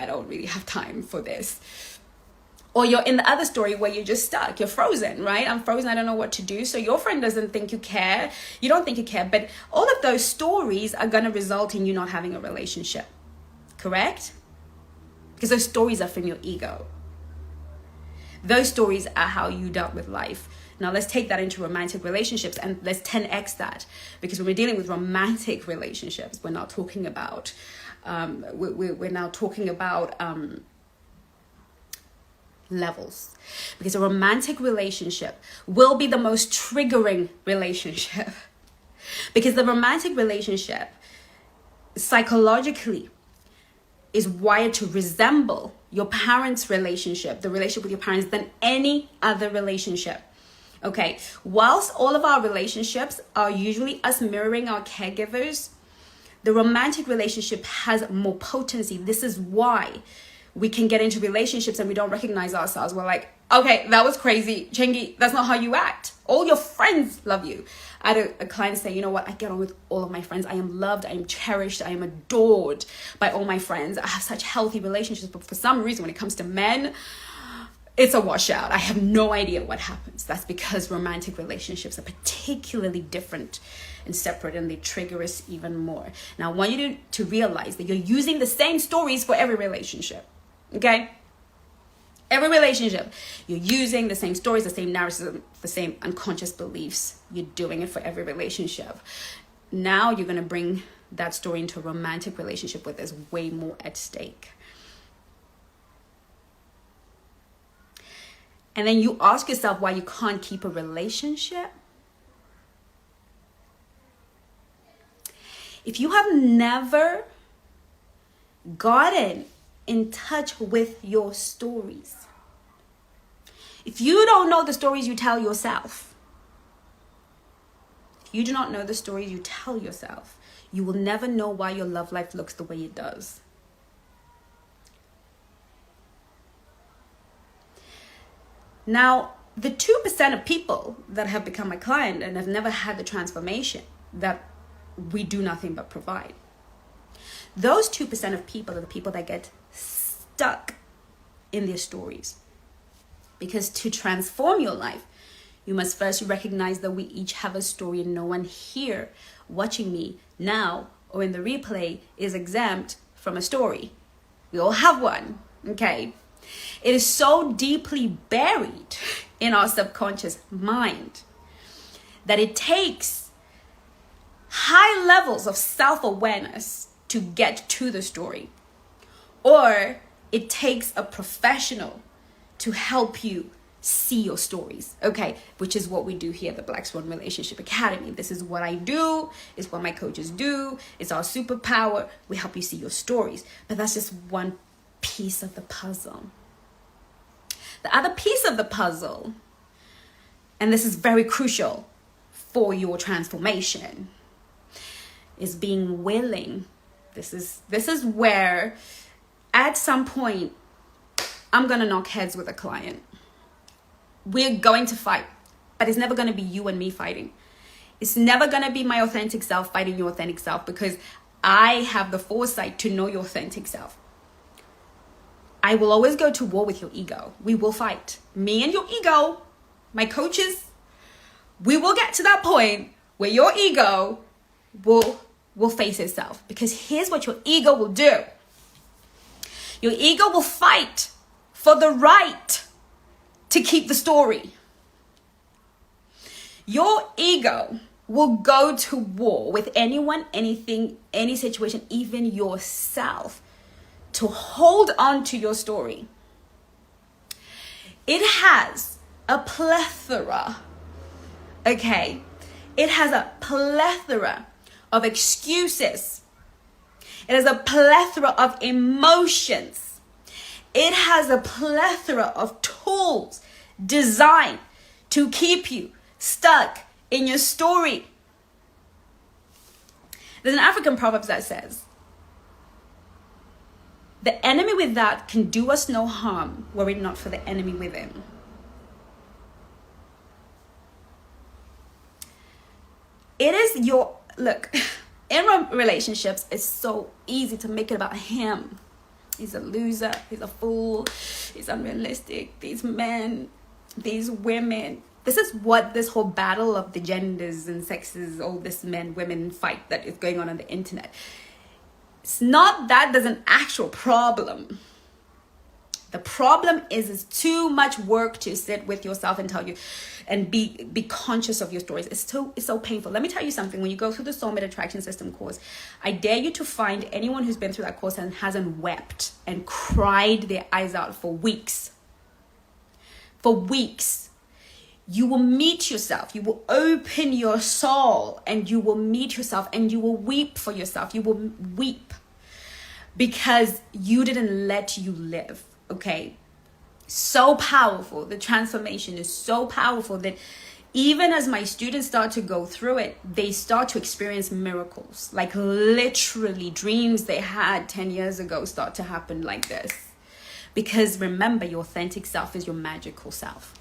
I don't really have time for this. Or you're in the other story where you're just stuck. You're frozen, right? I'm frozen. I don't know what to do. So your friend doesn't think you care. You don't think you care. But all of those stories are going to result in you not having a relationship. Correct? Because those stories are from your ego. Those stories are how you dealt with life. Now let's take that into romantic relationships and let's 10x that. Because when we're dealing with romantic relationships, we're not talking about, we're now talking about levels. Because a romantic relationship will be the most triggering relationship. Because the romantic relationship psychologically is wired to resemble your parents' relationship, the relationship with your parents, than any other relationship. Okay, whilst all of our relationships are usually us mirroring our caregivers, the romantic relationship has more potency. This is why we can get into relationships and we don't recognize ourselves. We're like, okay, that was crazy. Chengi, that's not how you act. All your friends love you. I had a client say, you know what? I get on with all of my friends. I am loved. I am cherished. I am adored by all my friends. I have such healthy relationships. But for some reason, when it comes to men, it's a washout. I have no idea what happens. That's because romantic relationships are particularly different and separate, and they trigger us even more. Now, I want you to realize that you're using the same stories for every relationship. Okay? Every relationship, you're using the same stories, the same narratives, the same unconscious beliefs. You're doing it for every relationship. Now you're going to bring that story into a romantic relationship where there's way more at stake. And then you ask yourself why you can't keep a relationship. If you have never gotten in touch with your stories, if you don't know the stories you tell yourself, if you do not know the stories you tell yourself, you will never know why your love life looks the way it does. Now, the 2% of people that have become my client and have never had the transformation that we do nothing but provide, those 2% of people are the people that get stuck in their stories. Because to transform your life, you must first recognize that we each have a story, and no one here watching me now or in the replay is exempt from a story. We all have one, okay? It is so deeply buried in our subconscious mind that it takes high levels of self-awareness to get to the story. Or it takes a professional to help you see your stories, okay? Which is what we do here at the Black Swan Relationship Academy. This is what I do. It's what my coaches do. It's our superpower. We help you see your stories. But that's just one piece of the puzzle. The other piece of the puzzle, and this is very crucial for your transformation, is being willing. This is where at some point I'm gonna knock heads with a client. We're going to fight, but it's never gonna be you and me fighting. It's never gonna be my authentic self fighting your authentic self, because I have the foresight to know your authentic self. I will always go to war with your ego. We will fight. Me and your ego, my coaches, we will get to that point where your ego will face itself. Because here's what your ego will do. Your ego will fight for the right to keep the story. Your ego will go to war with anyone, anything, any situation, even yourself, to hold on to your story. It has a plethora, okay? It has a plethora of excuses. It has a plethora of emotions. It has a plethora of tools designed to keep you stuck in your story. There's an African proverb that says, "The enemy without can do us no harm were it not for the enemy within." It is your, look, in relationships, it's so easy to make it about him. he's a loser, he's a fool, he's unrealistic, these men, these women. This is what this whole battle of the genders and sexes, all this men women fight that is going on the internet. It's not that there's an actual problem. The problem is too much work to sit with yourself and tell you and be conscious of your stories. It's so painful. Let me tell you something. When you go through the Soulmate Attraction System course, I dare you to find anyone who's been through that course and hasn't wept and cried their eyes out for weeks. For weeks. You will meet yourself. You will open your soul and you will meet yourself and you will weep for yourself. You will weep because you didn't let you live. Okay, so powerful. The transformation is so powerful that even as my students start to go through it, they start to experience miracles. Like literally dreams they had 10 years ago start to happen like this. Because remember, your authentic self is your magical self.